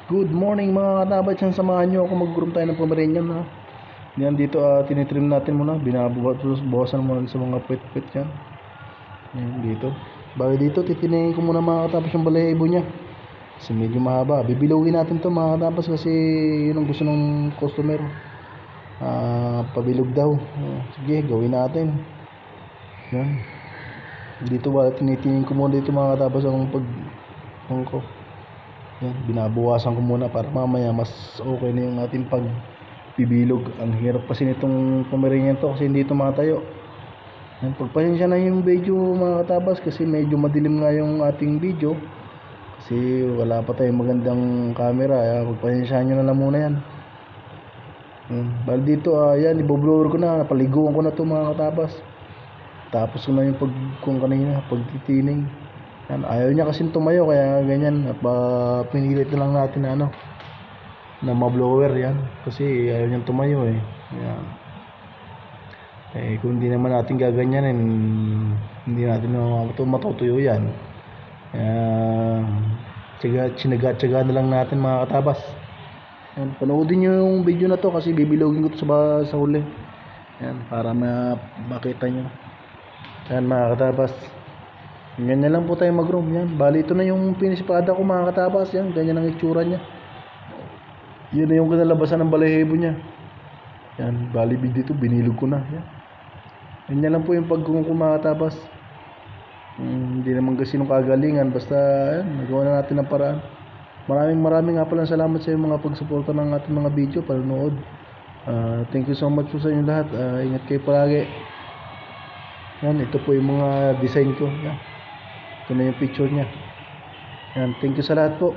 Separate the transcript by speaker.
Speaker 1: Good morning mga katabats, yan samahan nyo ako mag-groom tayo ng Pomeranian ha. Yan dito tinitrim natin muna, binabawasan muna sa mga puwet-puwet yan. Yan dito. Bago dito titiningin ko muna mga katabats yung balahibo niya. Kasi medyo mahaba. Bibilugin natin to mga katabats kasi yun ang gusto ng customer. Pabilog daw. Sige, gawin natin. Yan. Dito tinitingin ko muna dito mga katabats ang ko. Yan, binabawasan ko muna para mamaya mas okay na yung ating pagbibilog. Ang hirap kasi nitong Pomeranian to kasi hindi ito matayo. Yan, pagpasensya na yung video mga katabas kasi medyo madilim nga yung ating video kasi wala pa tayong magandang camera. Pagpasensyahan nyo na lang muna yan. Bali dito yan, iboblower ko na, napaliguan ko na to mga katabas. Tapos ko na yung pagtitining. Yan, ayaw niya kasi tumayo kaya ganyan. Pinilit na lang natin na ma-blower yan kasi ayaw niyang tumayo yan. Kung hindi naman natin gaganyanin, hindi natin matutuyo yan. Tsinaga na lang natin mga katabas. Yan, panoodin niyo yung video na to kasi bibilogin ko to sa huli yan para makita niyo yan mga katabas. Ganyan lang po tayo mag-room yan. Bali ito na yung pinispada ko mga katabas. Yan, ganyan ang itsura niya. Yan na yung kinalabasan ng balahibo niya. Yan, bali dito binilog ko na. Yan. Ganyan lang po yung pagkung mga katabas. Hindi naman kasi nung kagalingan. Basta yan, nagawa na natin ng paraan. Maraming nga pala salamat sa mga pagsuporta ng ating mga video, panonood. Thank you so much po sa inyo lahat. Ingat kayo palagi. Yan, ito po yung mga design ko. Yan. Ito na yung picture niya. Yan, thank you sa lahat po.